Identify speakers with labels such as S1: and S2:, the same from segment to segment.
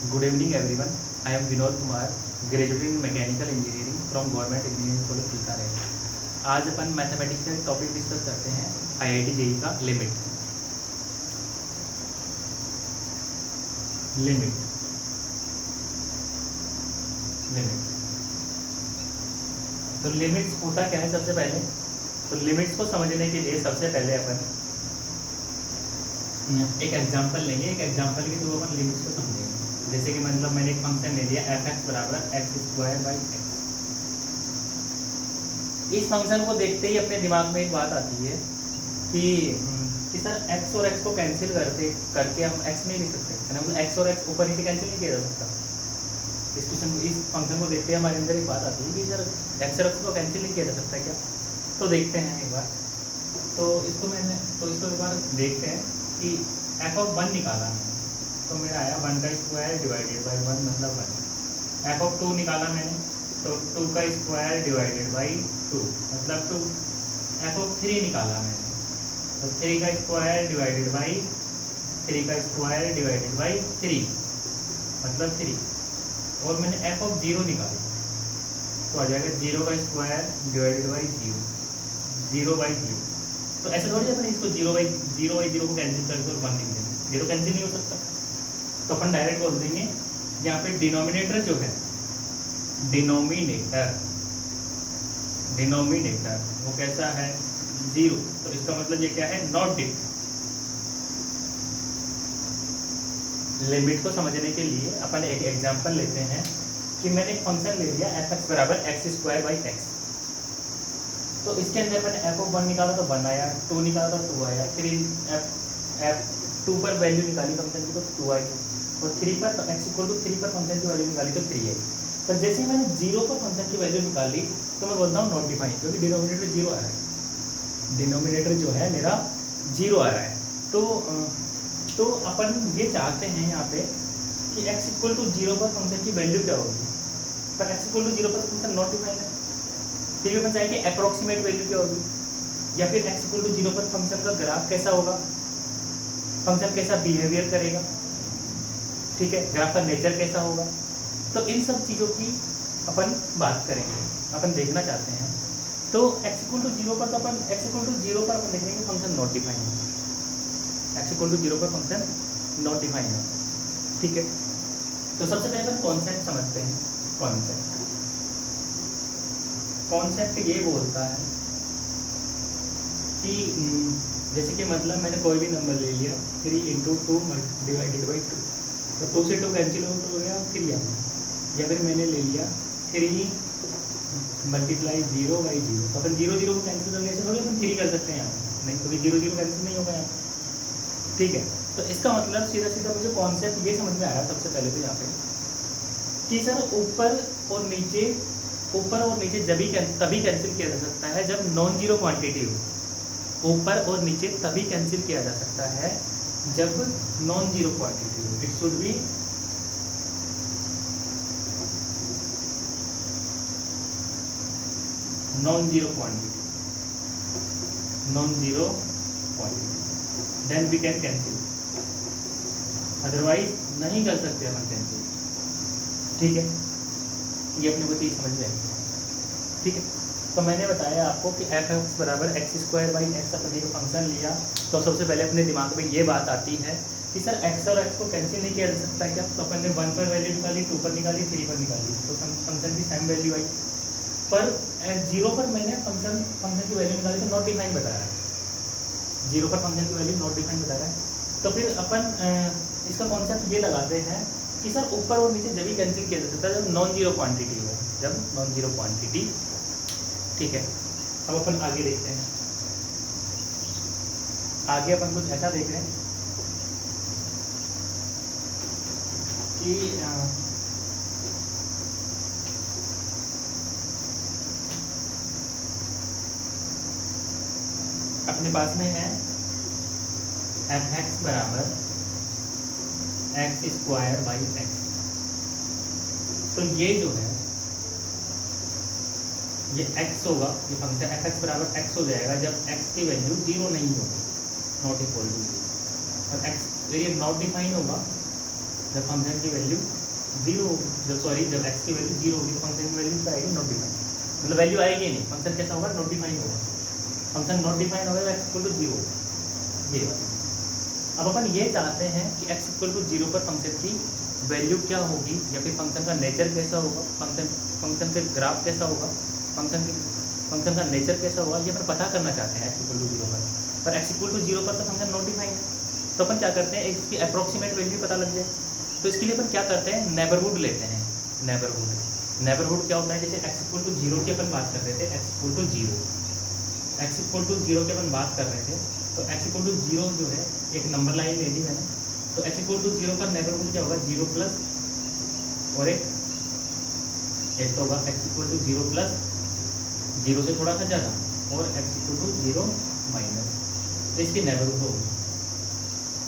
S1: Good evening everyone. I am Vinod Kumar, graduate in Mechanical Engineering from Government Engineering College Bikaner. आज अपन mathematics का topic discuss करते हैं IIT JEE का limit. Limit limit तो limits होता क्या है सबसे पहले? तो लिमिट्स को समझने के लिए सबसे पहले अपन एक एग्जांपल लेंगे। एक एग्जांपल के थ्रू अपन लिमिट्स को समझेंगे। जैसे कि मतलब मैंने एक फंक्शन ले लिया f(x) बराबर x²/x। इस फंक्शन को देखते ही अपने दिमाग में एक बात आती है कि सर x और x को कैंसिल करके हम x नहीं लिख सकते, मतलब x और x ऊपर नीचे कैंसिल नहीं किया जा सकता। इस फंक्शन को देखते ही हमारे अंदर एक बात आती है कि सर x और x को कैंसिल नहीं किया जा सकता क्या? तो देखते हैं एक बार। तो इसको एक बार देखते हैं कि f(1) निकाला तो मेरा आया 1² डिवाइडेड बाई 1 मतलब 1। f(2) निकाला मैंने तो 2² डिवाइडेड बाई 2 मतलब 2। f(3) निकाला मैंने तो 3² डिवाइडेड बाई 3² डिवाइडेड बाई 3 मतलब 3। और मैंने f(0) निकाला तो आ जाएगा 0² डिवाइडेड बाई 0/0। तो ऐसे थोड़ी अपन इसको 0/0 को कैंसिल करके और 1 लिख देंगे, ये तो कैंसिल नहीं हो सकता। तो अपन डायरेक्ट बोल देंगे यहाँ पे डिनोमिनेटर जो है डिनोमिनेटर वो कैसा है 0। तो इसका मतलब ये क्या है नॉट डिफ। लिमिट को समझने के लिए अपन एक एग्जांपल लेते हैं कि मैंने एक फंक्शन ले लिया f(x) बराबर x²/x। तो इसके अंदर मैंने f(1) निकाला तो 1 आया, 2 निकाला तो 2 आया, फिर f2 पर वैल्यू निकाली फंक्शन की तो 2 आई, और 3 पर x=3 पर फंक्शन की वैल्यू निकाली तो 3 आई। पर जैसे ही मैंने 0 पर फंक्शन की वैल्यू निकाली तो मैं बोलता हूँ नॉट डिफाइन, क्योंकि डिनोमिनेटर 0 आ रहा है। डिनोमिनेटर जो है मेरा 0 आ रहा है। तो अपन ये चाहते हैं यहाँ पे कि x=0 पर फंक्शन की वैल्यू क्या होगी, पर x=0 पर फंक्शन नॉट डिफाइन है। फिर भी अपन चाहेंगे अप्रोक्सीमेट वैल्यू क्या होगी, या फिर x=0 पर फंक्शन का ग्राफ कैसा होगा, फंक्शन कैसा बिहेवियर करेगा, ठीक है, ग्राफ का नेचर कैसा होगा। तो इन सब चीज़ों की अपन बात करेंगे, अपन देखना चाहते हैं। तो x=0 पर तो अपन x=0 पर अपन देखेंगे फंक्शन नॉट डिफाइन है, x=0 पर फंक्शन नॉट डिफाइन है, ठीक है। तो सबसे पहले अपन कॉन्सेप्ट समझते हैं। कॉन्सेप्ट ये बोलता है कि जैसे कि मतलब मैंने कोई भी नंबर ले लिया 3 × 2 डिवाइडेड बाई 2, तो 2 से 2 कैंसिल हो गया 3 आ गया। या फिर मैंने ले लिया 3 × 0/0, तो अपन 0 को कैंसिल करके ऐसे थोड़ी अपन 3 कर सकते हैं यहाँ, नहीं, क्योंकि 0 कैंसिल नहीं होगा यहाँ, ठीक है। तो इसका मतलब सीधा सीधा मुझे कॉन्सेप्ट ये समझ में आया सबसे पहले तो यहाँ पे कि सर ऊपर और नीचे तभी कैंसिल किया जा सकता है जब नॉन जीरो क्वांटिटी हो। ऊपर और नीचे तभी कैंसिल किया जा सकता है जब नॉन जीरो क्वांटिटी हो। It should be non zero quantity, then we can cancel, otherwise नहीं कर सकते अपन कैंसिल, ठीक है। ये अपने को चीज़ समझ में आई, ठीक है। तो मैंने बताया आपको कि f(x) बराबर x²/x अपन एक फंक्शन लिया तो सबसे पहले अपने दिमाग में ये बात आती है कि सर x और x को कैंसिल नहीं किया जा सकता क्या? तो अपन ने 1 पर वैल्यू निकाली, 2 पर निकाली, 3 पर निकाली, तो फंक्शन की सेम वैल्यू आई। पर 0 पर मैंने फंक्शन की वैल्यू निकाली तो नॉट डिफाइन बता रहा है, 0 पर फंक्शन की वैल्यू नॉट डिफाइन बता रहा है। तो फिर अपन इसका कॉन्सेप्ट ये लगाते हैं कि सर ऊपर और नीचे जब ही कैंसिल किया जा सकता है जब नॉन जीरो क्वांटिटी हो, ठीक है। अब अपन आगे देखते हैं। आगे अपन कुछ ऐसा देख रहे हैं कि अपने पास में है f(x) बराबर x²/x। तो ये जो है ये x होगा, ये फंक्शन f(x) बराबर x हो जाएगा जब x की वैल्यू 0 नहीं होगी, नॉट इक्वल टू 0। और x ये नॉट डिफाइन होगा जब फंक्शन की वैल्यू जीरो होगी, जब एक्स की वैल्यू जीरो होगी तो फंक्शन की वैल्यू क्या आएगी, नॉट डिफाइंड, मतलब वैल्यू आएगी नहीं, फंक्शन कैसा होगा, नॉट डिफाइंड होगा, फंक्शन नॉट डिफाइंड होगा, एक्स इक्वल टू जीरो, ये बात। अब अपन ये चाहते हैं कि एक्स इक्वल टू जीरो पर फंक्शन की वैल्यू क्या होगी, या फिर फंक्शन का नेचर कैसा होगा, फंक्शन का ग्राफ कैसा होगा, फंक्शन का नेचर कैसा होगा, ये अपन पता करना चाहते हैं एक्स इक्वल टू जीरो पर एक्स इक्वल टू जीरो पर तो फंक्शन नॉट डिफाइंड है। तो अपन क्या करते हैं, इसकी अप्रोक्सीमेट वैल्यू पता लग जाए, तो इसके लिए अपन क्या करते हैं, नेबरहुड लेते हैं। नेबरहुड क्या होता है, जैसे एक्स इक्वल टू जीरो की अपन बात कर रहे थे, एक्स इक्वल टू जीरो की अपन बात कर रहे थे, तो एक्स इक्वल टू जीरो जो है एक नंबर लाइन ले ली मैंने, तो एक्स इक्वल टू जीरो पर नेबरहुड क्या होगा, जीरो प्लस और एक तो होगा x equal to zero plus zero से थोड़ा सा ज़्यादा, और x equal to zero minus, तो इसकी नेबरहुड होगी।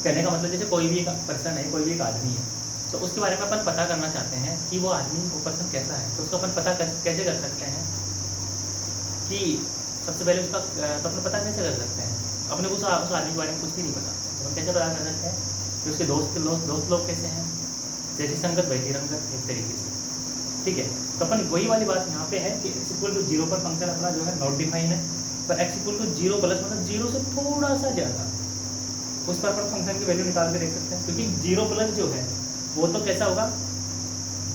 S1: कहने का मतलब जैसे कोई भी एक पर्सन है, कोई भी एक आदमी है, तो उसके बारे में अपन पता करना चाहते हैं कि वो आदमी, वो पर्सन कैसा है, तो उसको अपन कैसे कर सकते हैं कि सबसे पहले उसका तो अपने पता कैसे कर सकते हैं, अपने उस आदमी के बारे में कुछ भी नहीं पता, तो हम कैसे पता कर सकते हैं कि उसके दोस्त लोग कैसे हैं, जैसी संगत वैसी रंगत, एक तरीके से, ठीक है। तो अपन वही वाली बात यहाँ पे है कि एक्स इक्वल टू जीरो पर फंक्शन अपना जो है नॉट डिफाइन है, पर x equal to zero plus मतलब जीरो से थोड़ा सा ज़्यादा, उस पर अपन फंक्शन की वैल्यू निकाल के देख सकते हैं, क्योंकि जीरो प्लस जो है वो तो कैसा होगा,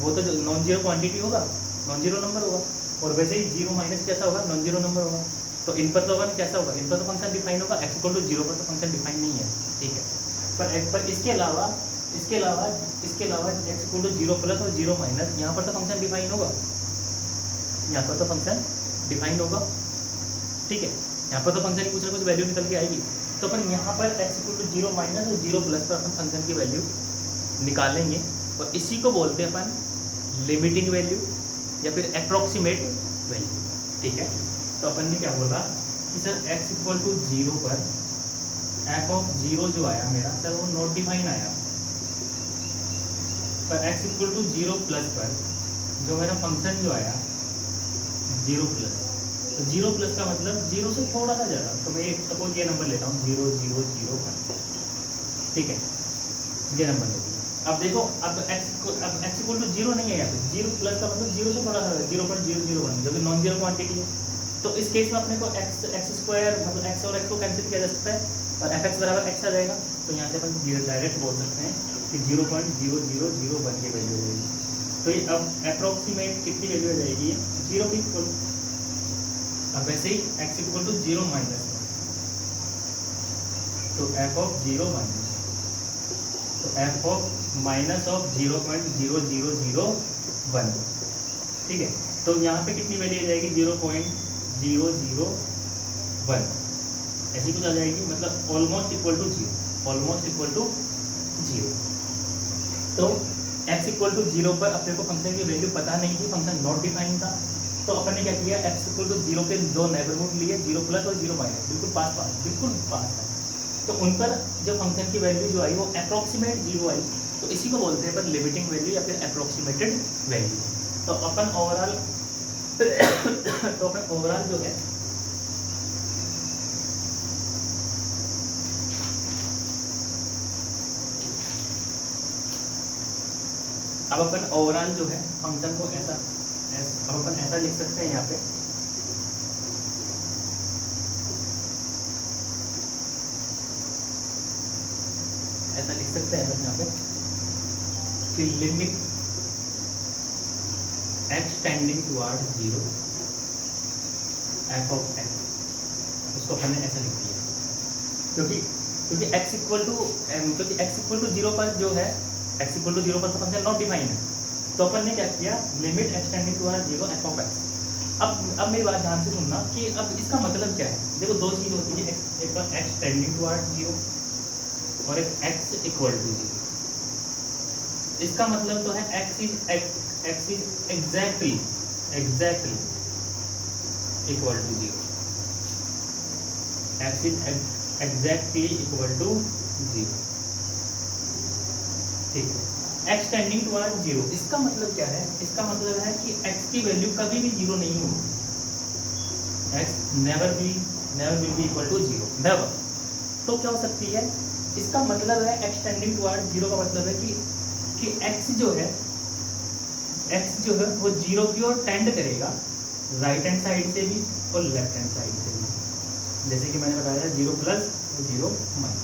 S1: वो तो नॉन जीरो क्वांटिटी होगा, नॉन जीरो नंबर होगा, और वैसे ही जीरो माइनस कैसा होगा, नॉन जीरो नंबर होगा, तो इन पर तो अपन कैसा होगा, इन पर तो फंक्शन डिफाइन होगा, एक्स इक्वल टू जीरो पर तो फंक्शन डिफाइन नहीं है, ठीक है। पर इसके अलावा x equal to zero plus और जीरो माइनस, यहाँ पर तो फंक्शन डिफाइन होगा, यहाँ पर तो फंक्शन डिफाइंड होगा, ठीक है, यहाँ पर तो फंक्शन की कुछ ना कुछ वैल्यू निकल के आएगी, तो अपन यहाँ पर x equal to zero minus और जीरो प्लस पर अपन फंक्शन की वैल्यू निकालेंगे, और इसी को बोलते हैं अपन लिमिटिंग वैल्यू या फिर अप्रोक्सीमेट वैल्यू, ठीक है। तो अपन ने क्या बोला कि sir x equal to zero पर एफ ऑफ जीरो जो आया मेरा सर वो नॉट डिफाइन आया, पर x equal to zero plus पर जो मेरा फंक्शन जो आया जीरो प्लस, तो जीरो प्लस का मतलब जीरो से थोड़ा सा ज़्यादा, तो मैं एक सपोज ये नंबर लेता हूँ 0,0,0,1, ठीक है, ये नंबर ले लिया। अब देखो अब एक्स इक्वल टू जीरो नहीं है यहाँ पे, जीरो प्लस का मतलब जीरो से थोड़ा सा 0.001 जो कि नॉन जीरो क्वांटिटी है, तो इस केस में अपने को एक्स स्क्वायर मतलब एक्स और एक्स को कैंसिल किया जा सकता है और एफ एक्स बराबर एक्स आ जाएगा, तो यहाँ से अपन डायरेक्ट बोल सकते हैं कि 0.0001 की वैल्यू हो जाएगी। तो ये अब अप्रोक्सीमेट कितनी वैल्यू हो जाएगी, जीरो की इक्वल। अब वैसे ही x equal to zero minus, तो एफ ऑफ जीरो माइनस, तो एफ ऑफ माइनस ऑफ 0.0001, ठीक है। तो यहाँ पे कितनी वैल्यू आ जाएगी 0.001, ऐसी कुछ आ जाएगी, मतलब almost equal to zero, almost equal to zero. तो एक्स इक्वल टू जीरो पर अपने को फंक्शन की वैल्यू पता नहीं थी, फंक्शन नॉट डिफाइन था, तो अपन ने क्या किया, एक्स इक्वल टू जीरो के दो नेबरहुड लिए, जीरो प्लस और जीरो माइनस, बिल्कुल पास है, तो उन पर जो फंक्शन की वैल्यू जो आई वो अप्रोक्सीमेट जीरो आई, तो इसी को बोलते हैं पर लिमिटिंग वैल्यू या फिर अप्रोक्सीमेटेड वैल्यू। तो अपन ओवरऑल जो है अब अपन ओवरऑल जो है फंक्शन को अब अपन ऐसा लिख सकते हैं यहाँ पे, ऐसा लिख सकते हैं यहाँ पे कि limit x tending toward zero F of x, उसको अपन ने ऐसा लिख दिया क्योंकि एक्स इक्वल टू जीरो पर जो है, एक्स इक्वल टू जीरो पर तो फंक्शन नॉट डिफाइन है, तो अपन ने क्या किया, limit x tending toward zero F of x. अब मेरी बात ध्यान से सुनना कि अब इसका मतलब क्या है, देखो दो चीज़ होती है, एक तो एक्स टेंडिंग टुवर्ड जीरो और एक एक्स इक्वल टू जीरो। इसका मतलब तो है x is exactly equal to zero, x is exactly equal to zero, ठीक है। एक्स टेंडिंग टुवर्ड जीरो, इसका मतलब क्या है, इसका मतलब है कि एक्स की वैल्यू कभी भी जीरो नहीं होगी, x never will be equal to zero, never. तो क्या हो सकती है, इसका मतलब है एक्स टेंडिंग टुवर्ड जीरो का मतलब है कि कि x जो है वो 0 की ओर टेंड करेगा, राइट हैंड साइड से भी और लेफ्ट हैंड साइड से भी। जैसे कि मैंने बताया 0 प्लस और 0 माइनस,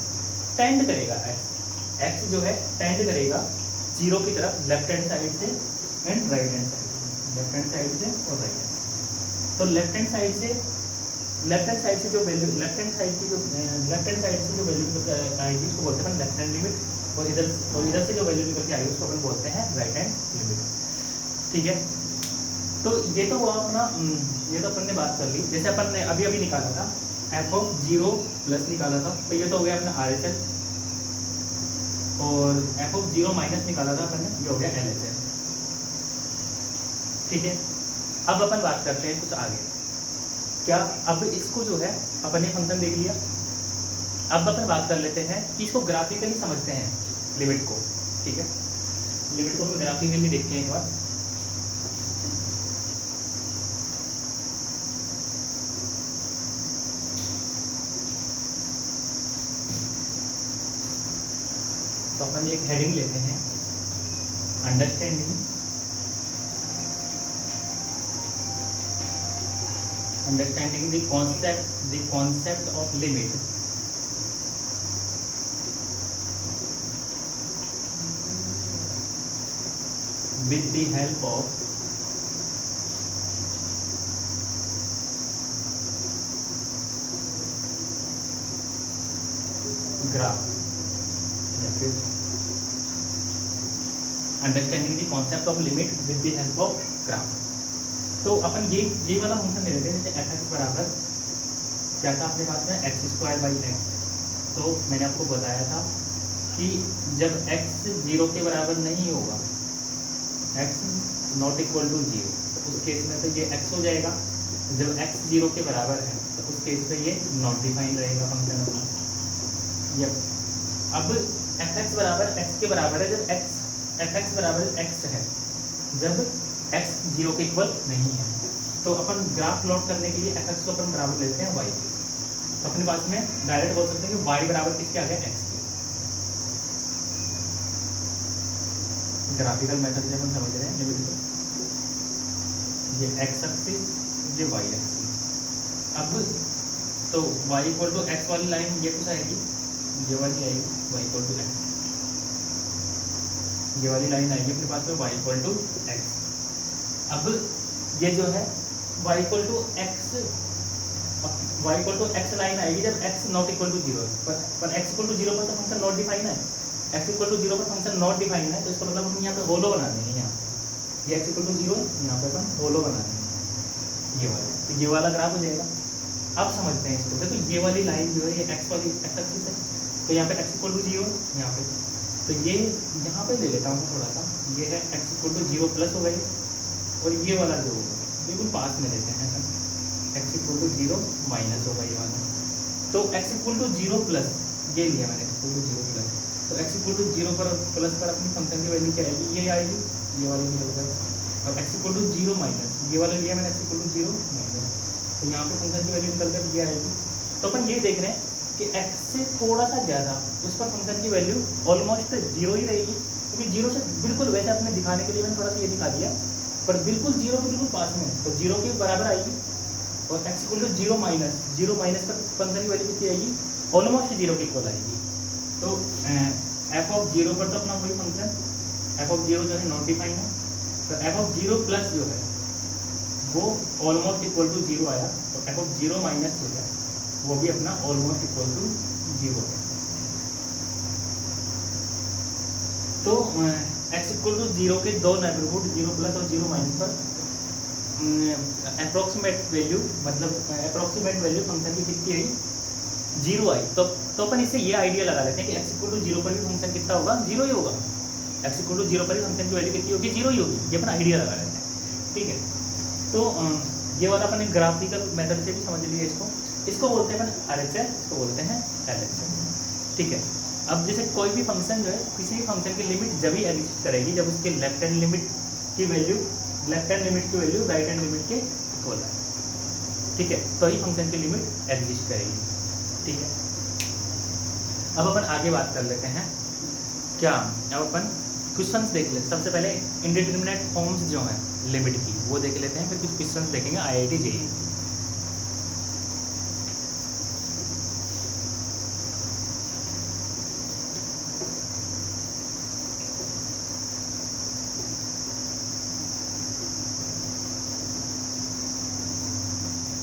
S1: टेंड करेगा x जो है टेंड करेगा 0 की तरफ लेफ्ट हैंड साइड से एंड राइट हैंड साइड से, लेफ्ट हैंड साइड से और राइट हैंड। तो लेफ्ट हैंड साइड से जो वैल्यू लेफ्ट हैंड साइड से जो वैल्यू आएगी उसको बोलते हैं लेफ्ट हैंड लिमिट, और इधर से जो वैल्यू निकल के आएगी उसको अपन बोलते हैं राइट हैंड लिमिट। ठीक है, तो ये तो हुआ अपना, ये तो अपन ने बात कर ली। जैसे अपन ने अभी निकाला था f(0) प्लस निकाला था, तो ये तो हो गया अपना RHS, और f(0) माइनस निकाला था अपन ने, ये हो गया LHS। ठीक है, अब अपन बात करते हैं कुछ आगे। क्या अब इसको जो है अपन ने फंक्शन देख लिया, अब अपन बात कर लेते हैं कि इसको ग्राफिकली समझते हैं लिमिट को। ठीक है, लिमिट को अपन ग्राफिकली देखते हैं एक बार। तो अपन एक हेडिंग लेते हैं, understanding the concept of limit with the help of graph। Understanding the concept of limit with the help of graph. तो अपन ये वाला फंक्शन ले लेते हैं, जैसे f(x) बराबर क्या था अपने पास में x²/x। तो मैंने आपको बताया था कि जब x 0 के बराबर नहीं होगा, x ≠ = 0, तो उस केस में तो ये x हो जाएगा। जब x 0 के बराबर है तो उस केस में ये नॉट डिफाइंड रहेगा फंक्शन अपना। अब f(x) बराबर x के बराबर है जब f(x) बराबर x है, जब x 0 के इक्वल नहीं है। तो अपन ग्राफ प्लॉट करने के लिए f(x) को अपन बराबर लेते हैं y के। तो अपने पास में डायरेक्ट बोल सकते हैं कि y बराबर किसके आ गया, x के। ग्राफिकल मेथड से अपन समझ रहे हैं लिमिट को, ये x एक्सिस, ये y एक्सिस। अब तो y = x वाली लाइन ये कुछ आएगी, ये वाली आएगी y = x, ये वाली लाइन आएगी अपने पास में y = x। अब ये जो है y = x लाइन आएगी जब x ≠ = 0 पर x = 0 पर तो फंक्शन नॉट डिफाइन है, x = 0 पर फंक्शन नॉट डिफाइन है। तो इसका मतलब हम यहाँ पे होलो बना देंगे, यहाँ ये x = 0, यहाँ पे अपन होलो बना देंगे ये वाला, तो ये वाला ग्राफ हो जाएगा। अब समझते हैं इसको। देखो ये वाली लाइन जो है ये x वाली x एक्सिस है, तो यहाँ पे x = 0 यहाँ पे, तो ये यहाँ पे ले लेता हूँ थोड़ा सा, ये है x = 0 प्लस हो गई, और ये वाला जो होगा बिल्कुल पास में लेते हैं, x = 0 माइनस होगा ये वाला। तो x = 0 प्लस ये लिया मैंने, x = 0 प्लस, तो x = 0 पर प्लस पर अपनी फंक्शन की वैल्यू क्या आएगी, ये आएगी, ये वाली नहीं होगा। और x = 0 माइनस ये वाला लिया मैंने, x = 0 माइनस, तो यहाँ पे फंक्शन की वैल्यू निकल कर ये आएगी। तो अपन ये देख रहे हैं कि x से थोड़ा सा ज़्यादा उस पर फंक्शन की वैल्यू ऑलमोस्ट 0 ही रहेगी, क्योंकि 0 से बिल्कुल, वैसे अपने दिखाने के लिए मैंने थोड़ा सा ये दिखा दिया, पर बिल्कुल 0 के बिल्कुल पास में, तो 0 के बराबर आएगी। और x = 0 माइनस पर फंक्शन की वैल्यू कितनी आएगी, ऑलमोस्ट 0 के इक्वल आएगी। तो f(0) पर तो अपना वही फंक्शन f(0) जो है नॉट डिफाइन है, तो f(0) प्लस जो है वो ऑलमोस्ट = 0 आया, तो f(0 माइनस जो है वो भी अपना ऑलमोस्ट = 0 है। तो x = 0 के दो नेबरहुड 0 प्लस और 0 माइनस पर अप्रोक्सीमेट वैल्यू फंक्शन की कितनी आई, 0 आई। तो अपन इससे ये आइडिया लगा लेते हैं कि x = 0 पर भी फंक्शन कितना होगा, 0 ही होगा। x = 0 पर भी फंक्शन की वैल्यू कितनी होगी, 0 ही होगी। ये अपना आइडिया लगा लेते हैं, ठीक है। तो ये वाला अपन ग्राफिकल मेथड से भी समझ लिया इसको बोलते हैं RHS, इसको बोलते हैं LHS, ठीक है। अब जैसे कोई भी फंक्शन जो है, किसी भी फंक्शन की लिमिट जब ही एग्जिस्ट करेगी जब उसके लेफ्ट हैंड लिमिट की वैल्यू राइट हैंड लिमिट के इक्वल है, ठीक है, तो ही फंक्शन की लिमिट एग्जिस्ट करेगी, ठीक है। अब अपन आगे बात कर लेते हैं क्या, अब अपन क्वेश्चंस देख लेते सबसे पहले। इंडिटरमिनेट फॉर्म्स जो हैं लिमिट की वो देख लेते हैं, फिर कुछ क्वेश्चंस देखेंगे IIT JEE।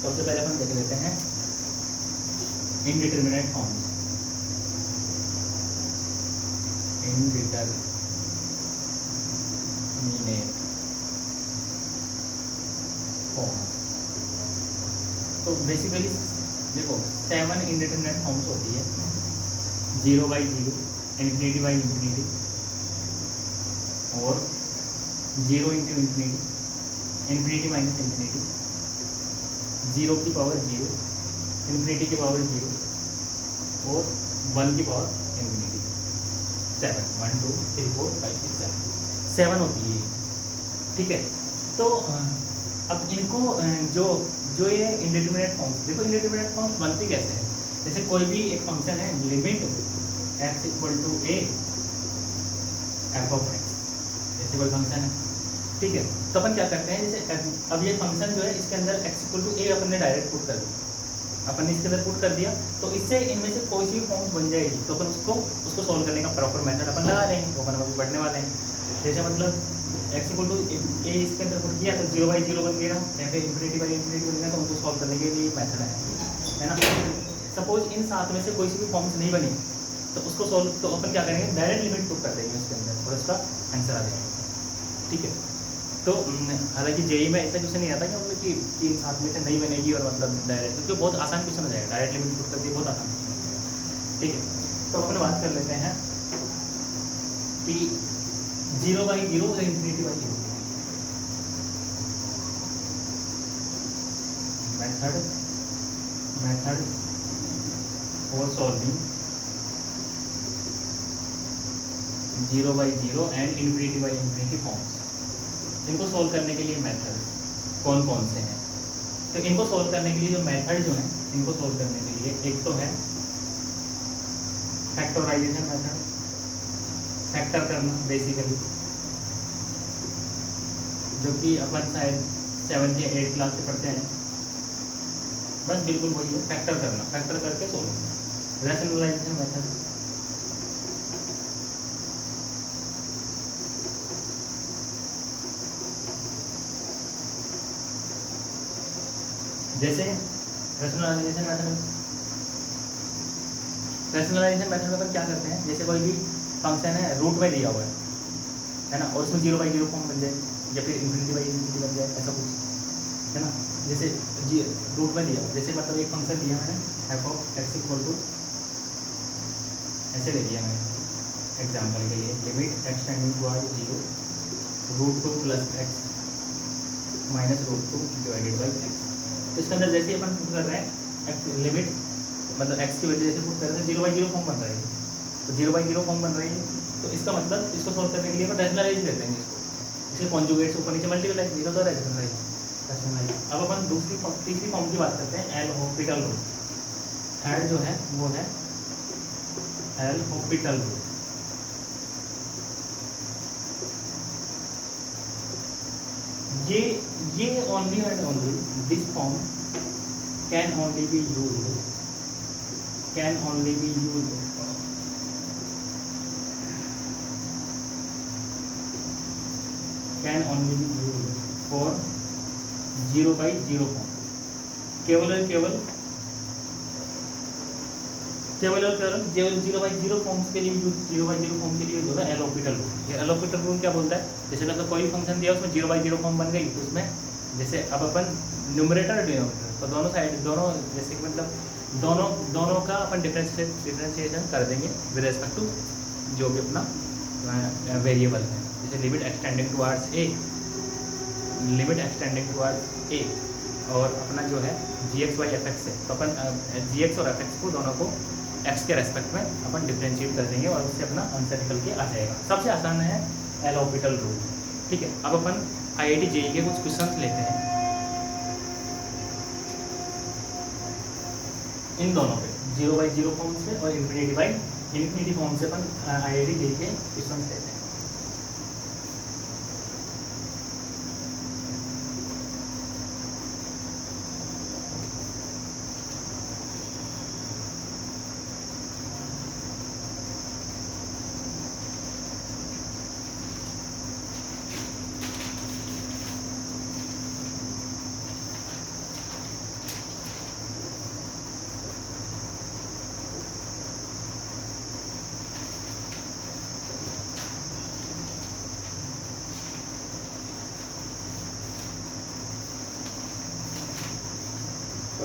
S1: सबसे पहले अपन देख लेते हैं इंडिटरमिनेट फॉर्म्स। इंडिटरमिनेट फॉर्म, तो बेसिकली देखो 7 इंडिटरमिनेट फॉर्म्स होती है। 0/0, ∞/∞, और 0 × ∞, ∞−∞, 0 की पावर 0, ∞ की पावर 0, और 1 की पावर ∞। 7, 1 2 3 4 5 6 7 होती है, ठीक है। तो अब इनको जो जो ये इंडिटरमिनेट फॉर्म्स, देखो इंडिटरमिनेट फॉर्म्स बनती कैसे है। जैसे कोई भी एक फंक्शन है, लिमिट x = a f(x), ऐसे कोई फंक्शन है, ठीक है। तो अपन क्या करते हैं, जैसे अब ये फंक्शन जो है इसके अंदर x = a अपन ने डायरेक्ट पुट कर दिया, अपन ने इसके अंदर पुट कर दिया, तो इससे इनमें से कोई सी फॉर्म बन जाएगी। तो अपन उसको सॉल्व करने का प्रॉपर मेथड अपन लगा लेंगे, वो अपन अभी पढ़ने वाले हैं। जैसे मतलब x = a इसके अंदर पुट किया तो 0/0 बन गया, या फिर ∞/∞ बन गया, तो उनको सॉल्व करने के लिए मेथड है ना। सपोज इन 7 में से कोई सी भी फॉर्म्स नहीं बनी तो उसको सॉल्व, तो अपन क्या करेंगे, डायरेक्ट लिमिट पुट कर देंगे उसके अंदर और उसका आंसर आ जाएगा, ठीक है। तो हालांकि JEE में ऐसा क्वेश्चन नहीं आता कि मतलब कि 3-7 में से नहीं बनेगी और मतलब डायरेक्ट, क्योंकि बहुत आसान क्वेश्चन हो जाएगा, डायरेक्ट लिमिट पुट करके बहुत आसान क्वेश्चन हो जाएगा, ठीक है। तो अपन बात कर लेते हैं कि 0/0 और ∞/0 method for solving 0/0 and ∞/∞ forms. इनको सॉल्व करने के लिए मेथड कौन कौन से हैं, तो इनको सॉल्व करने के लिए जो मेथड जो है, इनको सॉल्व करने के लिए एक तो है फैक्टराइजेशन मेथड, फैक्टर करना बेसिकली, जो कि अपन शायद 7th या 8th क्लास से पढ़ते हैं, बस बिल्कुल वही है, फैक्टर करना, फैक्टर करके सॉल्व करना। रैशनलाइजेशन मेथड, जैसे रैशनलाइजेशन मेथड में अपन क्या करते हैं, जैसे कोई भी फंक्शन है रूट में दिया हुआ है ना, और उसमें 0/0 फॉर्म बन जाए या फिर ∞/∞ बन जाए, ऐसा कुछ है ना। जैसे रूट में दिया, जैसे मतलब एक फंक्शन दिया मैंने f(x) = ऐसे ले लिया मैंने एग्जाम्पल के लिए, लिमिट x → 0 √2 + x -√2 / x। तो इसके अंदर जैसे अपन पुट कर रहे हैं लिमिट, मतलब x की वजह जैसे पुट कर रहे हैं 0/0 फॉर्म बन रही है, तो 0/0 फॉर्म बन रही है, तो इसका मतलब इसको सॉल्व करने के लिए अपन रैशनलाइज लेते हैं इसको, इसके कॉन्जुगेट्स ऊपर नीचे मल्टीप्लाई, ये तो रैशनलाइज। अब अपन तीसरी फॉर्म की बात करते हैं, एल-हॉपिटल रूल। थर्ड जो है वो है एल-हॉपिटल रूल। ये only and only this form can only be used for 0/0 form. केवल और केवल 0/0 फॉर्म्स के लिए यूज, 0/0 फॉर्म के लिए जो है एल-हॉपिटल रूल। ये एल-हॉपिटल रूल क्या बोलता है, जैसे मतलब कोई भी फंक्शन दिया उसमें 0/0 फॉर्म बन गई, तो उसमें जैसे अब अपन न्यूमरेटर और डिनोमिनेटर, तो दोनों साइड, दोनों जैसे कि मतलब दोनों का अपन डिफरेंशिएशन कर देंगे विद रेस्पेक्ट टू जो भी अपना वेरिएबल है। जैसे लिमिट एक्सटेंडिंग टुवर्ड्स a और अपना जो है gx/fx है, तो अपन gx और fx को दोनों को x के रेस्पेक्ट में अपन डिफरेंशिएट कर देंगे और उससे अपना आंसर निकल के आ जाएगा। सबसे आसान है एल-हॉपिटल रूल, ठीक है। अब अपन IIT JEE के कुछ क्वेश्चंस लेते हैं इन दोनों पे, 0/0 फॉर्म से और ∞/∞ फॉर्म से अपन IIT JEE के क्वेश्चंस लेते हैं।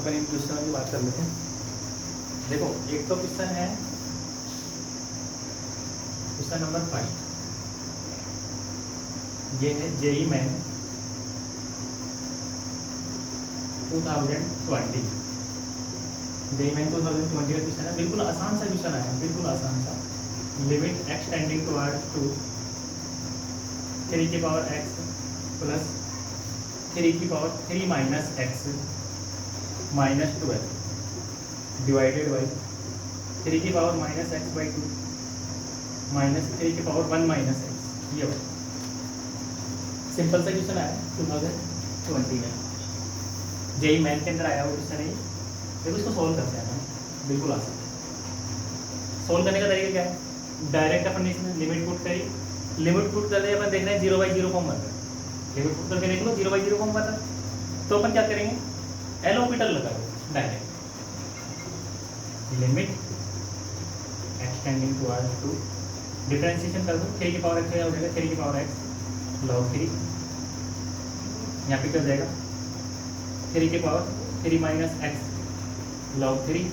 S1: अपन इन क्वेश्चनों की बात कर लेते हैं। देखो एक तो क्वेश्चन है क्वेश्चन नंबर 5, ये है जेई मैन 2020। जेई मैन 2020 का क्वेश्चन है, बिल्कुल आसान सा क्वेश्चन आया, बिल्कुल आसान सा। लिमिट एक्स टेंडिंग टुवर्ड्स 2 3 की पावर एक्स प्लस 3 की power 3 minus x minus 12 divided by 3 की power minus x by 2 minus 3 की पावर 1 माइनस एक्स। ये सिंपल सा क्वेश्चन आया 2020 में, जेई मैन के अंदर आया वो क्वेश्चन है। देखो इसको सॉल्व करते हैं हम, बिल्कुल आसान। सॉल्व करने का तरीका क्या है, डायरेक्ट अपन ने इसमें लिमिट पुट करी, लिमिट पुट करते अपन देख रहे हैं 0/0 फॉर्म बन रहा है। लिमिट पुट करके देख लो 0/0 फॉर्म बन रहा है, तो अपन क्या करेंगे, एल ऑर्बिटल लगा दो direct. Limit x tending towards 2 differentiation कर दो, 3 की पावर एक्स हो जाएगा 3 की पावर एक्स लॉग 3, यहाँ पे क्या हो जाएगा 3 की पावर 3 माइनस एक्स लॉग 3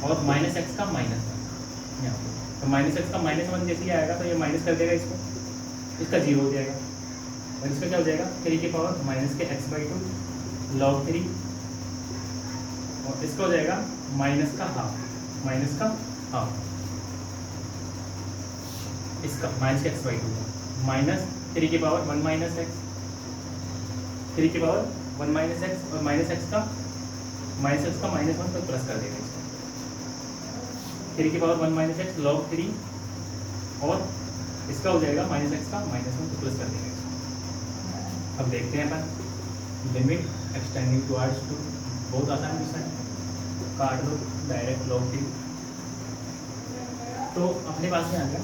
S1: और माइनस एक्स का माइनस यहाँ पे, तो माइनस एक्स का -1 जैसे ही आएगा तो ये माइनस कर देगा इसको, इसका 0 हो जाएगा और इसका क्या हो जाएगा 3 की पावर माइनस के x/2 लॉग 3 और इसका हो जाएगा माइनस का हाफ इसका माइनस के x/2 माइनस 3 की पावर 1 माइनस एक्स 3 की पावर 1 माइनस एक्स और माइनस एक्स का -1 तो प्लस कर देगा इसको, 3 की पावर 1 माइनस एक्स लॉग 3 और इसका हो जाएगा माइनस एक्स का -1 तो प्लस कर देगा इसको। अब देखते हैं अपन लिमिट एक्सटेंडिंग टुवर्ड्स 2, बहुत आसान क्वेश्चन है, काट दो डायरेक्ट लॉग 3, तो अपने पास में आ गया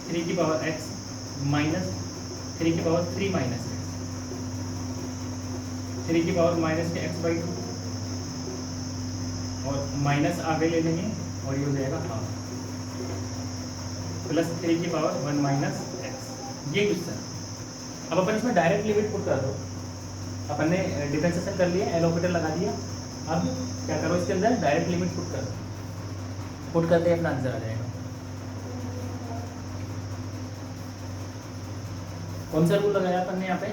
S1: 3 की पावर x माइनस 3 की पावर 3 माइनस एक्स 3 की पावर माइनस के x/2 और माइनस आगे ले लेंगे और ये हो जाएगा हाफ प्लस 3 की पावर 1 माइनस एक्स। ये क्वेश्चन अब अपन इसमें डायरेक्ट लिमिट पुट कर दो, अपन ने डिफरेंशिएशन कर लिया, एल ऑर्बिटल लगा दिया। अब क्या करो इसके अंदर डायरेक्ट लिमिट पुट कर दो, पुट करते अपना आंसर आ जाएगा। कौन सा रूल लगाया अपन ने यहाँ पे,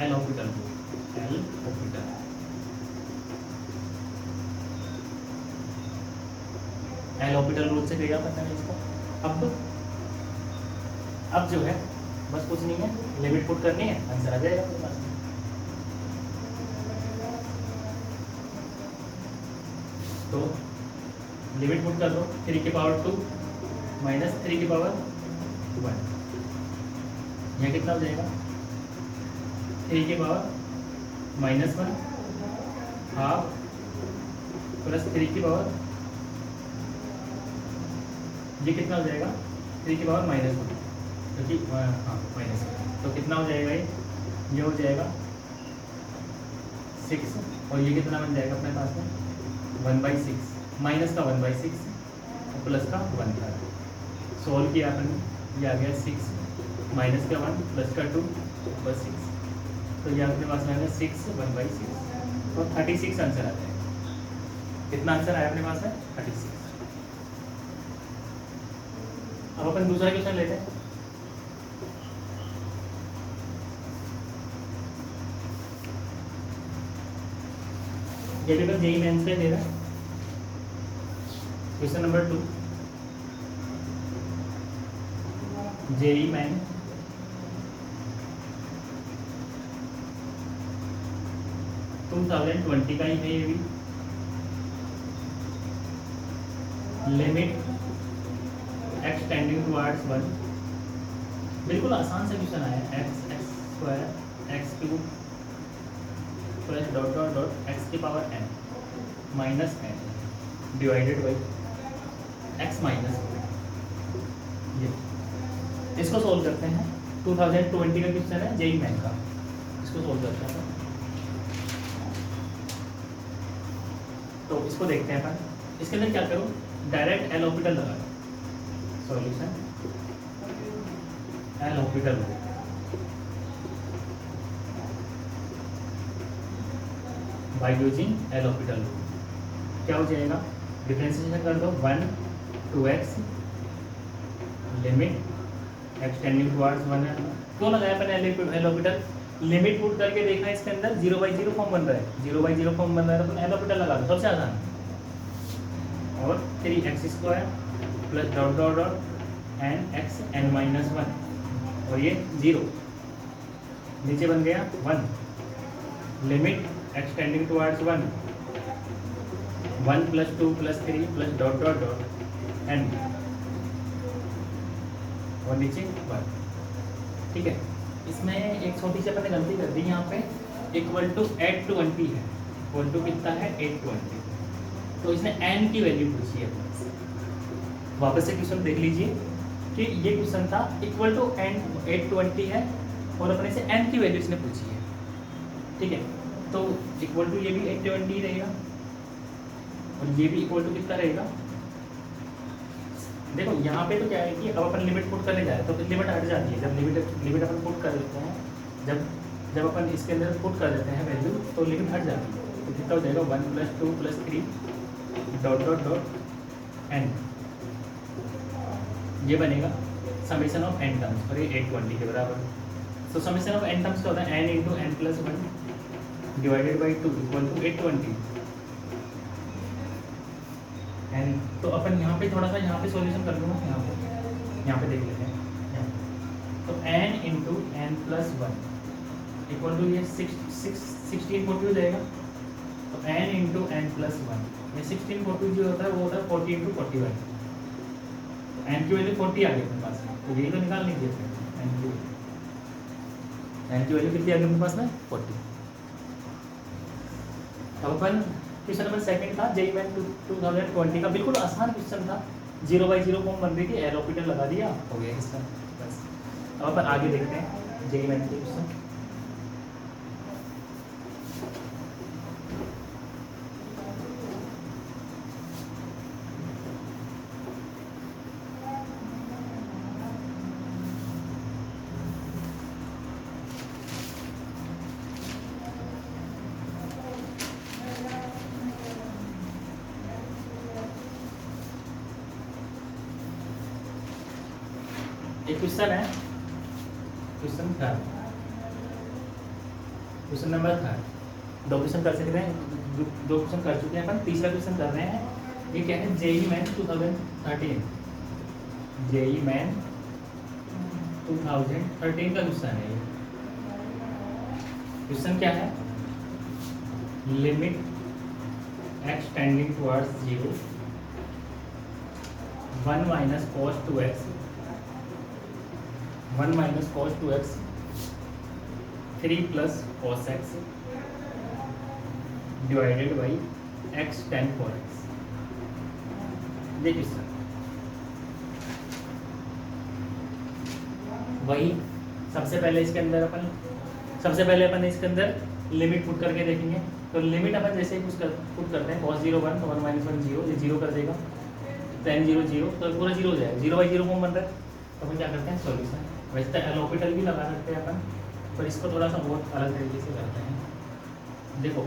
S1: L orbital rule, L orbital L orbital rule से किया पता नहीं इसको। अब जो है बस कुछ नहीं है, लिमिट पुट करनी है, आंसर आ जाएगा आपके पास। तो लिमिट पुट कर दो 3 की पावर 2 माइनस 3 की पावर 1, यह कितना हो जाएगा 3 की पावर -1 हाफ प्लस 3 की पावर, ये कितना हो जाएगा 3 की पावर -1 क्योंकि हाँ माइनस, तो कितना हो जाएगा ये हो जाएगा 6 और ये कितना बन जाएगा अपने पास में 1/6, माइनस का 1/6 और प्लस का 1 था। सोल्व किया अपन, ये आ गया 6 माइनस का 1 प्लस का 2 बस 6, तो ये अपने पास में आ गया 6 1/6 तो 36 आंसर आ जाएगा। कितना आंसर आया अपने पास में 36। अब अपन दूसरा क्वेश्चन लेते हैं। ये भी बस जेई मेंस का दे रहा है, क्वेश्चन नंबर 2 जेई मैन 2020 का ही है ये भी। लिमिट एक्स टेंडिंग टुवर्ड्स 1, बिल्कुल आसान सा क्वेश्चन आया, x² x³ plus dot dot dot x की power n minus n divided by x minus, ये इसको सोल्व करते हैं। 2020 का क्वेश्चन है जेई मैन का, इसको सोल्व करते हैं। तो इसको देखते हैं अपन, इसके अंदर क्या करो डायरेक्ट एल ऑर्बिटल लगा दो, solution L orbital by using L orbital rule. क्या हो जाएगा, डिफरेंशिएशन कर दो 1 2x लिमिट एक्सटेंडिंग टुवर्ड्स 1 है। क्यों लगाया अपन एल ऑर्बिटल, लिमिट पुट करके देखा इसके अंदर 0/0 फॉर्म बन रहा है, 0/0 फॉर्म बन रहा है तो अपन एल ऑर्बिटल लगा दो, सबसे आसान। और 3x² plus dot dot dot n(x(n-1) और ये 0 नीचे बन गया 1 limit extending towards 1 1 + 2 + 3 plus dot dot dot n और नीचे 1। ठीक है, इसमें एक छोटी सी अपन ने गलती कर दी यहाँ पे, इक्वल टू 820 है, इक्वल टू कितना है 820, तो इसने n की वैल्यू पूछी है। वापस से क्वेश्चन देख लीजिए कि ये क्वेश्चन था इक्वल टू n 820 है और अपने से n की वैल्यू इसने पूछी है। ठीक है, तो इक्वल टू ये भी 820 रहेगा और ये भी इक्वल टू कितना रहेगा। देखो यहाँ पे तो क्या है कि अब अपन लिमिट पुट करने जाए तो लिमिट हट जाती है, जब लिमिट अपन पुट कर देते हैं, जब अपन इसके अंदर पुट कर देते हैं वैल्यू तो लिमिट हट जाती है। तो कितना हो जाएगा 1 + 2 + 3 डॉट डॉट डॉट n, ये बनेगा समेशन ऑफ n टर्म्स और ये 820 के बराबर। तो समेशन ऑफ n टर्म्स क्या होता है, n × n + 1 divided by 2 equal to 820। And तो अपन यहाँ पे थोड़ा सा यहाँ पे सॉल्यूशन कर लूँगा, यहाँ पे देख लेते हैं। तो n × n + 1 इक्वल टू ये 1640 हो जाएगा। तो n × n + 1 ये 1640 जो होता है वो होता है 40 × 41। n की वैल्यू 40 आ गई अपने पास, तो यही तो निकाल लीजिए फिर n की वैल्यू कितनी आ गई अपने पास में 40। अब अपन क्वेश्चन नंबर 2 था जेईई मेन 2020 का, बिल्कुल आसान क्वेश्चन था, 0/0 फॉर्म बन रही थी, एल ऑर्बिटल लगा दिया, हो गया क्वेश्चन बस। अब अपन आगे देखते हैं जेईई मेन के क्वेश्चन। एक क्वेश्चन है, क्वेश्चन नंबर 3, 2 क्वेश्चन कर सकते हैं, 2 क्वेश्चन कर चुके हैं अपन, तीसरा क्वेश्चन कर रहे हैं। ये क्या है, जेईई मेन 2013, जेईई मेन 2013 का क्वेश्चन है। क्वेश्चन क्या है, limit x tending towards 0 1 - cos 2x 1 - cos 2x 3 + cos x divided by x tan 4x। देखिए सर, वही सबसे पहले इसके अंदर अपन इसके अंदर लिमिट पुट करके देखेंगे। तो लिमिट अपन जैसे ही पुट करते हैं cos 0 1 तो 1 - 1 0, ये 0 कर देगा, tan 0 0 तो पूरा 0 हो जाएगा, 0/0 फॉर्म बन रहा है। तो अपन क्या करते हैं सॉल्यूशन, वैसे तो एल ऑर्बिटल भी लगा सकते हैं अपन, पर इसको थोड़ा सा बहुत अलग तरीके से करते हैं। देखो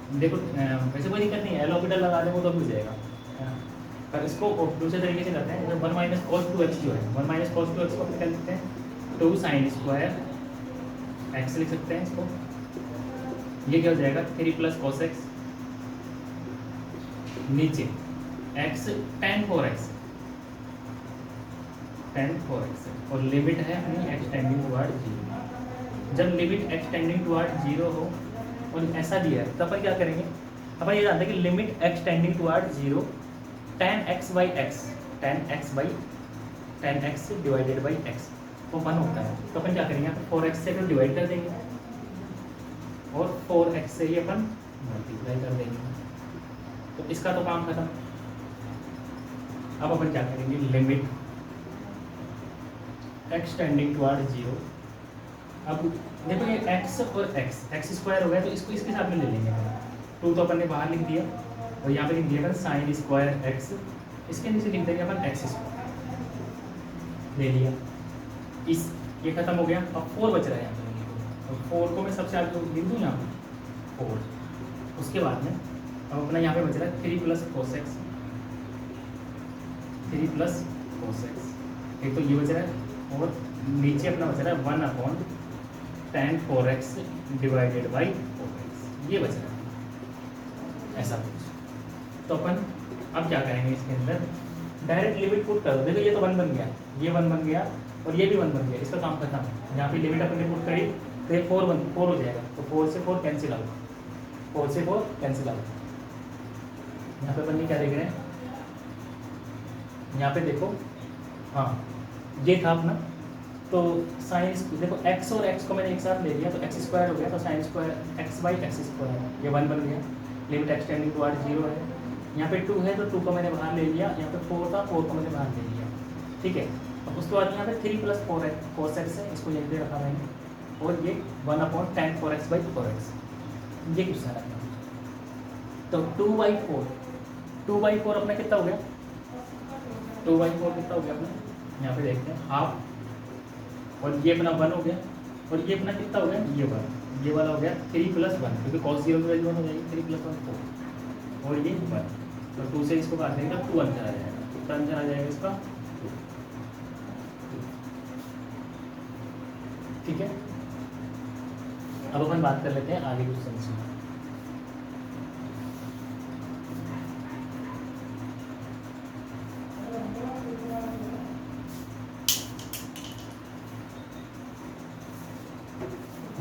S1: वैसे कोई दिक्कत नहीं है, एल ऑर्बिटल लगा दें वो तो भी हो जाएगा, पर इसको दूसरे तरीके से करते हैं। जब 1 - cos 2x जो है, 1 - cos 2x को अपन क्या लिखते हैं 2 sin² x लिख सकते हैं इसको। ये क्या हो जाएगा 3 + cos x, नीचे x tan 4x और लिमिट है अपनी एक्सटेंडिंग टुवर्ड 0। जब लिमिट एक्सटेंडिंग टुवर्ड 0 हो और ऐसा दिया है तो अपन क्या करेंगे, अपन ये जानते हैं कि limit extending toward 0 tan x divided by x वो 1 होता है। तो अपन क्या करेंगे, 4x से अपन डिवाइड कर देंगे और 4x से ही अपन मल्टीप्लाई कर देंगे, तो इसका तो काम खत्म। अब अपन क्या करेंगे, लिमिट एक्सटेंडिंग टुवर्ड 0। अब देखो ये x और x² हो गया, तो इसको इसके साथ में ले लेंगे। 2 तो अपन ने बाहर लिख दिया और यहाँ पे लिख दिया sin² x, इसके नीचे लिख देंगे अपन x² ले लिया, इस ये खत्म हो गया। अब 4 बच रहा है यहाँ पे, और 4 को मैं सबसे आगे लिख दूँ यहाँ पे 4, उसके बाद में अब अपना यहाँ पे बच रहा है 3 + cos x, 3 + cos x, एक तो ये बच रहा है और नीचे अपना बच रहा है 1/tan 4x divided by 4x, ये बच रहा है ऐसा कुछ। तो अपन अब क्या करेंगे इसके अंदर, डायरेक्ट लिमिट पुट कर दो। देखो ये तो 1 बन गया, ये 1 बन गया और ये भी 1 बन गया, इसका काम खत्म। यहाँ पे लिमिट अपन ने पुट करी तो ये 4 हो जाएगा, तो 4 से 4 कैंसिल आउट, 4 से 4 कैंसिल आउट। यहाँ पे अपन ये क्या देख रहे हैं, यहाँ पे देखो, हाँ ये था अपना, तो साइंस देखो x और x को मैंने एक साथ ले लिया तो x² हो गया, तो sin स्क्वायर x/x², ये 1 बन गया। लिमिट एक्सटेंडिंग टुवर्ड 0 है, यहाँ पे 2 है तो 2 को मैंने बाहर ले लिया, यहाँ पे 4 था 4 को मैंने बाहर ले लिया, ठीक है। अब उसके बाद यहाँ पे 3 + 4x cos x है, इसको यहीं पे रखा मैंने, और ये 1/tan 4x/4x, ये क्वेश्चन है। तो 2/4 अपना कितना हो गया, 2/4 कितना हो गया अपना, यहाँ पे देखते हैं हाफ, और ये अपना 1 हो गया, और ये अपना कितना हो गया, ये 1, ये वाला हो गया 3 + 1, क्योंकि cos 0 की वैल्यू 1 हो जाएगी, 3 + 1 4, और ये 1, तो 2 से इसको काट देंगे तो 2 आंसर आ जाएगा, कितना आंसर आ जाएगा इसका, ठीक है। अब अपन बात कर लेते हैं आगे क्वेश्चन से।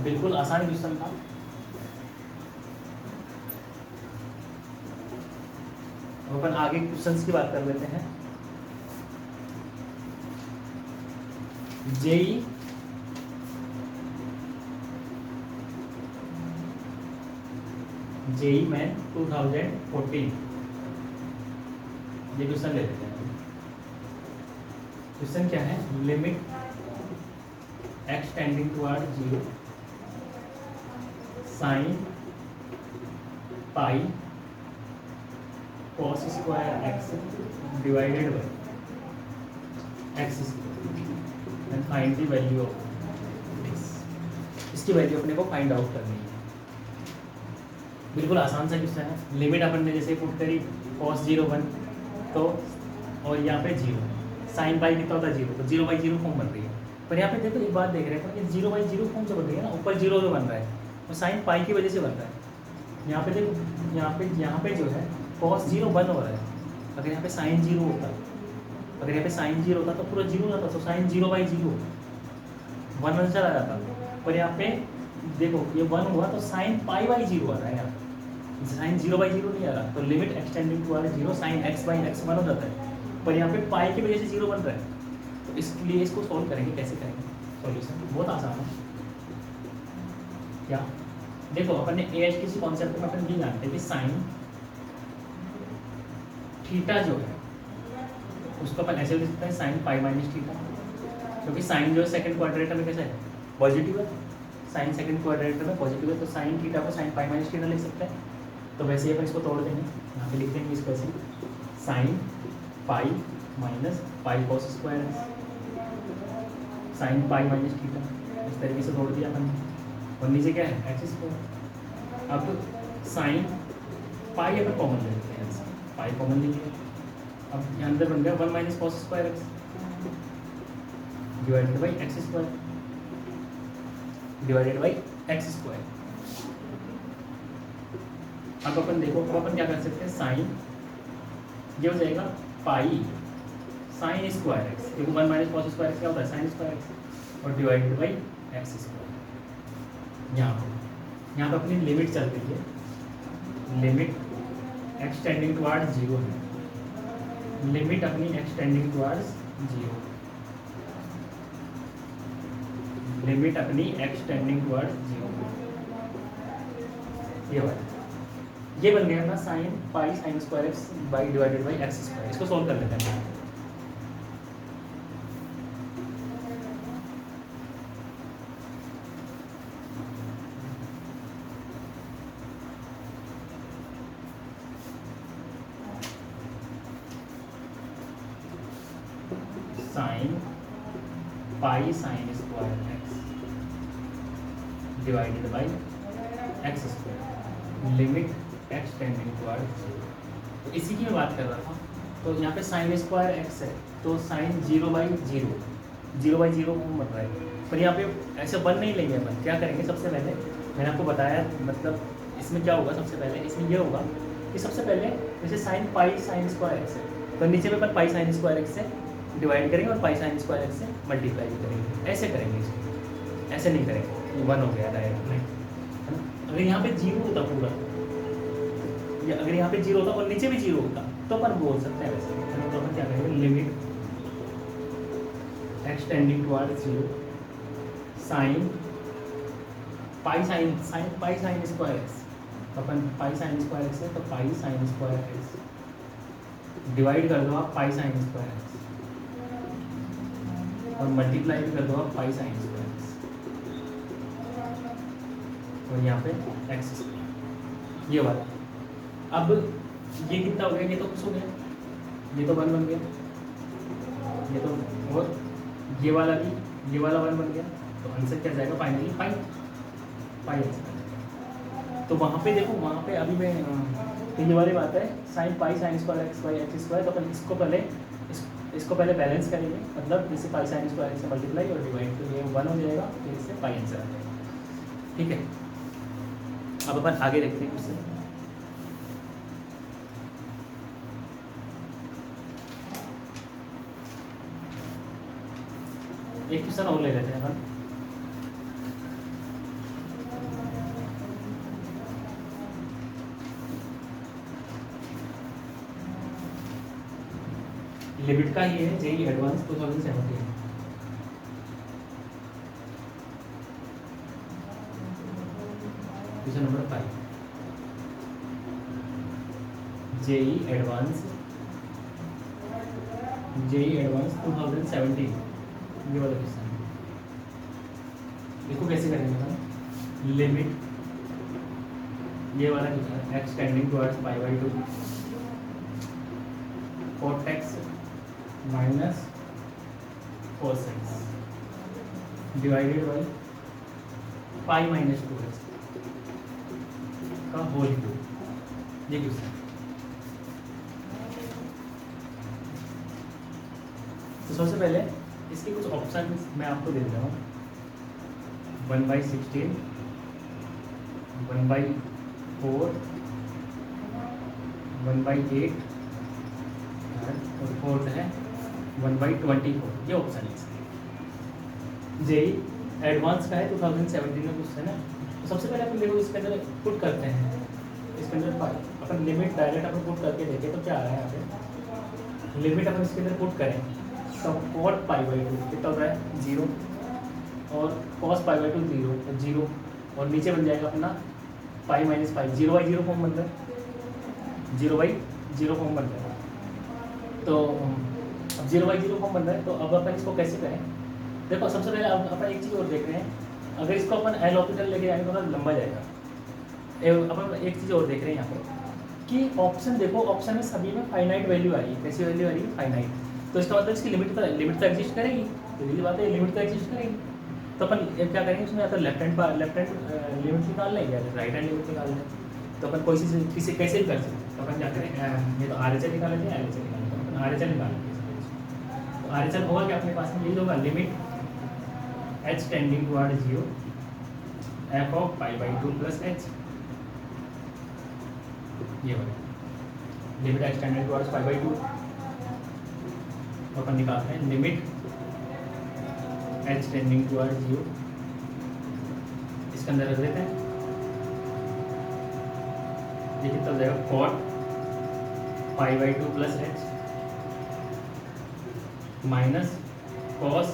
S1: बिल्कुल आसान क्वेश्चन था। अब अपन आगे क्वेश्चंस की बात कर लेते हैं। जेई मेन 2014, ये क्वेश्चन ले लेते हैं। क्वेश्चन क्या है, limit x tending toward 0 sin pi cos square x divided by x square and find the value of x। इसकी वैल्यू अपने को फाइंड आउट करनी है। बिल्कुल आसान सा क्वेश्चन है। लिमिट अपन ने जैसे पुट करी cos 0 1, तो और यहाँ पे 0, sin पाई कितना होता है 0, तो 0/0 फॉर्म बन रही है। पर यहाँ पे देखो एक बात देख रहे हैं, ये 0/0 फॉर्म जो बन रही है ना, ऊपर 0 जो बन रहा है वो साइन पाई की वजह से बन रहा है। यहाँ पे देखो, यहाँ पे जो है cos 0 1 हो रहा है, अगर यहाँ पे sin 0 होता, अगर यहाँ पे sin 0 होता तो पूरा 0 होता, तो sin 0/0 1 आंसर आ जाता। पर यहाँ पे देखो ये 1 हुआ तो sin π/0 आ रहा है, यहाँ पे sin 0/0 नहीं आ रहा, तो limit extending toward 0 sin x/x 1 हो जाता है। पर यहाँ पे पाई की वजह से 0 बन रहा है, तो इसलिए इसको सॉल्व करेंगे। कैसे करेंगे सॉल्यूशन, बहुत आसान है। क्या देखो, अपन ने एच किसी कॉन्सेप्ट में अपन ये जानते हैं कि साइन थीटा जो है उसको अपन ऐसे लिख सकते हैं साइन पाई माइनस थीटा, क्योंकि साइन जो है सेकंड क्वाड्रेटर में कैसा है, पॉजिटिव है। साइन सेकंड क्वाड्रेटर में पॉजिटिव है, तो साइन थीटा को साइन पाई माइनस थीटा लिख सकते हैं। तो वैसे ही अपन इसको तोड़ देंगे, यहाँ पे लिख देंगे इसको ऐसे, sine pi minus pi cos square sine pi minus theta, इस तरीके से तोड़ दिया अपन। और नीचे क्या है एक्स स्क्वायर। अब साइन पाई अपन कॉमन ले लेते हैं, पाई कॉमन ले लिया, अब यहाँ अंदर बन गया 1 - cos square x divided by x square divided by x square. अब अपन देखो, अब अपन क्या कर सकते हैं, साइन ये हो जाएगा पाई साइन स्क्वायर एक्स, देखो 1 - cos स्क्वायर एक्स क्या होता है साइन स्क्वायर एक्स, और डिवाइडेड बाई एक्स स्क्वायर। यहाँ पे अपनी लिमिट चल रही है, लिमिट एक्सटेंडिंग टुवर्ड 0 है, लिमिट अपनी एक्सटेंडिंग टुवर्ड्स 0, लिमिट अपनी एक्सटेंडिंग टुवर्ड्स 0, ये बन गया ना sine pi sine square x by divided by x square. इसको सॉल्व कर लेते हैं। Sine pi sine square x divided by x square, limit x tending towards zero. तो इसी की मैं बात कर रहा था। तो यहाँ पे साइन स्क्वायर एक्स है, तो साइन 0/0, 0/0 बन रहा है। पर यहाँ पे ऐसे बन नहीं लेंगे अपन, क्या करेंगे सबसे पहले, मैंने आपको बताया, मतलब इसमें क्या होगा, सबसे पहले इसमें ये होगा कि सबसे पहले जैसे sine pi sine square x है, तो नीचे में अपन पाई साइन स्क्वायर एक्स से डिवाइड करेंगे और पाई साइन स्क्वायर एक्स से मल्टीप्लाई भी करेंगे, ऐसे करेंगे इसको, ऐसे नहीं करेंगे, ये 1 हो गया डायरेक्ट में, है ना। अगर यहाँ पे 0 होता पूरा, या अगर यहाँ पे 0 होता और नीचे भी 0 होता तो अपन बोल सकते हैं वैसे, है ना। तो अपन क्या करेंगे, limit x tending towards 0 sine pi sine square x, तो अपन पाई साइन स्क्वायर एक्स है तो pi sine square x divide कर दो आप पाई साइन स्क्वायर एक्स, और मल्टीप्लाई भी कर दो आप पाई साइन स्क्वायर एक्स, और यहाँ पे एक्स स्क्वायर, ये वाला। अब ये कितना हो गया, ये तो कुछ हो गया, ये तो 1 बन गया, ये तो, और ये वाला भी, ये वाला 1 बन गया, तो आंसर क्या जाएगा फाइनली पाई आंसर। तो वहाँ पे देखो, वहाँ पे अभी मैं तो ये वाली बात है sine pi sine square x by x square, तो अपन इसको पहले बैलेंस करेंगे, मतलब जैसे पाई साइन स्क्वायर एक्स से मल्टीप्लाई और डिवाइड, तो ये 1 हो जाएगा, फिर इससे पाई आंसर आ जाएगा, ठीक है। अब अपन आगे देखते हैं उससे। एक क्वेश्चन और ले लेते हैं अपन। लिमिट का ही है, JEE advance 2017, question number 5, JEE advance 2017, ये वाला क्वेश्चन। इसको कैसे करेंगे हम, लिमिट, ये वाला question, x tending towards π/2 cot x minus cos x divided by pi minus 2x का होल क्यूब, ये क्वेश्चन। तो सबसे पहले इसके कुछ ऑप्शन मैं आपको दे देता हूँ, 1/16, 1/4, 1/8 और फोर्थ है 1/24, ये ऑप्शन है इसके। जेई एडवांस का है 2017 में क्वेश्चन है। तो सबसे पहले अपन देखो इसके अंदर पुट करते हैं, इसके अंदर अपन लिमिट डायरेक्ट अपन पुट करके देखें तो क्या आ रहा है यहाँ पे, लिमिट अपन इसके अंदर पुट करें तो cot π/2 कितना हो रहा है 0, और cos π/2 0, तो 0, और नीचे बन जाएगा अपना पाई माइनस पाई, 0/0 फॉर्म बन रहा है, 0/0 फॉर्म बन रहा है। तो अब 0/0 फॉर्म बन रहा है, तो अब अपन इसको कैसे करें, देखो सबसे पहले अब अपन एक चीज़ और देख रहे हैं, अगर इसको अपन एल हॉस्पिटल लेके जाएंगे तो लंबा जाएगा। अपन एक चीज़ और देख रहे हैं यहाँ पे कि ऑप्शन देखो, ऑप्शन में सभी में फाइनाइट वैल्यू आ रही है, कैसी वैल्यू आ रही है, फाइनाइट। तो इसका मतलब इसकी लिमिट तो एग्जिस्ट करेगी, तो ये बात है लिमिट तो एग्जिस्ट करेगी। तो अपन क्या करेंगे उसमें, या तो लेफ्ट हैंड लिमिट निकाल लें या राइट हैंड लिमिट निकाल लें। तो अपन कोई चीज़ किसी कैसे भी कर सकते हैं। तो अपन क्या करें, ये तो RHL निकाल लेते हैं, LHL निकाल लेते हैं, अपन RHL निकाल लेते हैं। तो RHL होगा क्या अपने पास में, यही होगा, limit h tending towards 0 f of π/2 plus h, ये होगा लिमिट h टेंडिंग टुवर्ड्स π/2। तो अपन निकालते हैं लिमिट h टेंडिंग टुवर्ड्स 0, इसके अंदर रख देते हैं, ये कितना हो जाएगा cot π/2 plus h minus cos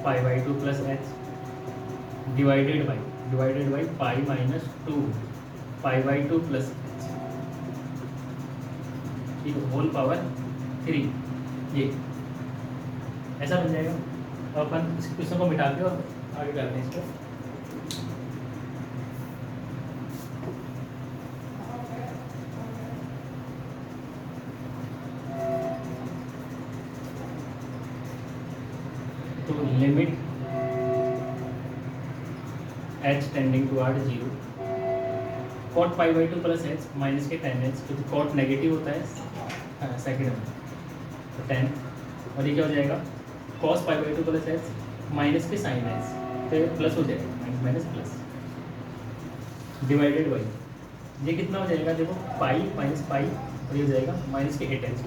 S1: π/2 plus h divided by pi minus 2 π/2 plus h, ठीक है, होल पावर 3, ये ऐसा बन जाएगा। और अपन इस क्वेश्चन को मिटा के और आगे करते हैं इसको। तो limit h tending toward 0 cot pi by two plus h minus के टेन एच, क्योंकि कॉट नेगेटिव होता है सेकेंड में, तो 10, और ये क्या हो जाएगा cos pi by two plus h minus के साइन एच, तो ये प्लस हो जाएगा, minus minus plus, divided by ये कितना हो जाएगा देखो पाई माइनस पाई, और ये हो जाएगा माइनस के 8h,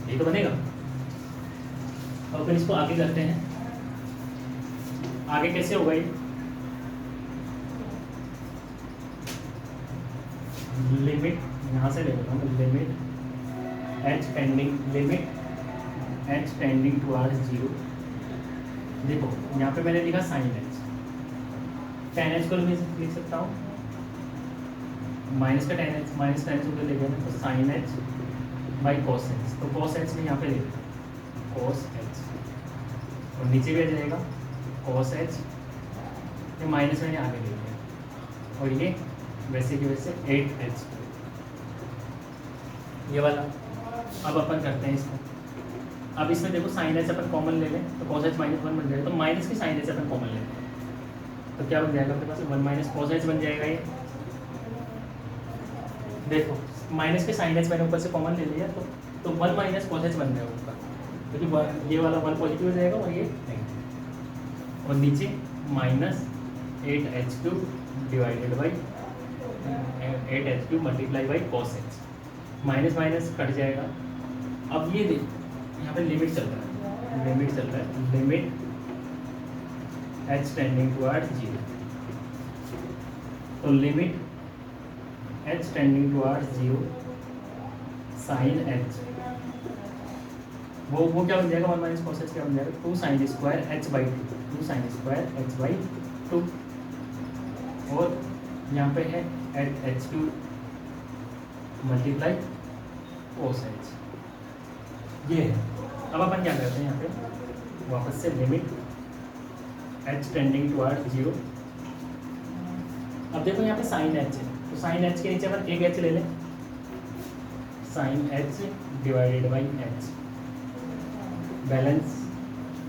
S1: ये तो बनेगा। और फिर इसको आगे करते हैं, आगे कैसे होगा ये, लिमिट यहाँ से ले लेता हूँ, लिमिट एच टेंडिंग टुवर्ड्स 0। देखो यहाँ पे मैंने लिखा साइन एच, टेन एच को भी लिख सकता हूँ, माइनस का tan h, minus tan h को ले गया तो sine h by cos h, तो कॉस एच में यहाँ पे ले कॉस एच, और नीचे भी आ जाएगा कॉस एच, ये माइनस मैंने आगे ले लिया, और ये वैसे की वैसे 8h, ये वाला। अब अपन करते हैं इसको, अब इसमें देखो साइन एच अपन कॉमन ले लें तो कॉस एच माइनस 1 बन जाएगा, तो माइनस की साइन एच अपन कॉमन ले लें तो क्या बन जाएगा अपने पास 1 माइनस कॉस एच बन जाएगा। ये देखो माइनस के साइन एच मैंने ऊपर से कॉमन ले लिया, तो 1 माइनस कॉस एच बन जाएगा ऊपर, क्योंकि ये वाला 1 पॉजिटिव हो जाएगा और ये नेगेटिव, और नीचे minus 8h³ divided by 8h³ multiply by cos H, minus minus cut जाएगा। अब ये देखो यहाँ पे लिमिट चल रहा है, लिमिट h टेंडिंग टुवर्ड्स 0, तो limit h tending towards 0 sine h, वो क्या बन जाएगा 1 माइनस कॉस एच क्या बन जाएगा 2 sine square H by 2 sine square H by 2, और यहाँ पे है h³ मल्टीप्लाई कोस एच, ये है। अब अपन क्या करते हैं यहाँ पे वापस से लिमिट h टेंडिंग टुवर्ड्स 0, अब देखो यहाँ पे साइन एच है, तो साइन एच के नीचे अपन एक एच ले लें, sine h divided by h, balance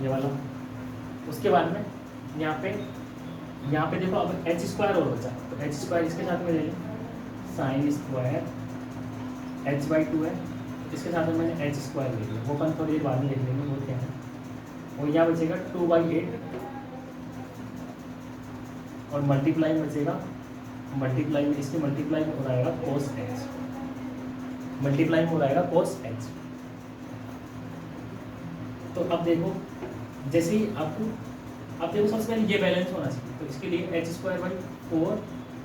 S1: ये वाला। उसके बाद में यहाँ पे देखो अब h² और बचा, तो h² इसके साथ में ले लें, साइन स्क्वायर h बाई 2 है, इसके साथ में मैंने h² ले लिया, वो अपन थोड़ी देर बाद में लिख लेंगे वो क्या है, और यहाँ बचेगा 2/8, और मल्टीप्लाई में बचेगा, मल्टीप्लाई में इसके मल्टीप्लाई में हो जाएगा कोस एच, मल्टीप्लाई में हो जाएगा कोस एच। तो अब देखो जैसे ही अब देखो सबसे पहले ये बैलेंस होना चाहिए, तो इसके लिए h² बाई 4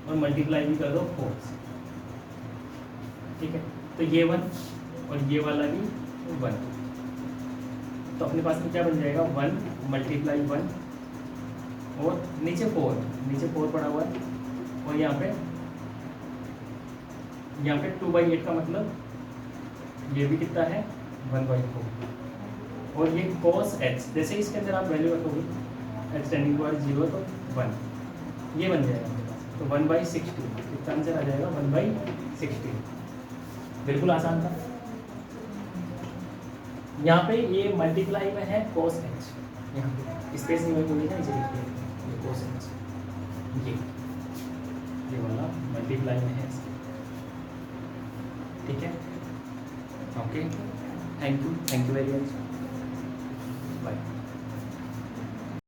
S1: और मल्टीप्लाई भी कर दो 4, ठीक है, तो ये 1 और ये वाला भी 1, तो अपने पास में क्या बन जाएगा 1 मल्टीप्लाई 1 और नीचे 4 पड़ा हुआ है, और यहाँ पे 2/8 का मतलब ये भी कितना है 1/4, और ये cos h, जैसे इसके अंदर आप वैल्यू रखोगे h टेंडिंग टुवर्ड्स 0 तो 1, ये बन जाएगा आपके पास, तो 1/16, कितना आंसर आ जाएगा 1/16, बिल्कुल आसान था। यहाँ पे ये मल्टीप्लाई में है cos h, यहाँ पे स्पेस नहीं है कोई ना, इसे लिखिए ये cos h, ये वाला मल्टीप्लाई में है, ठीक है, okay, thank you very much.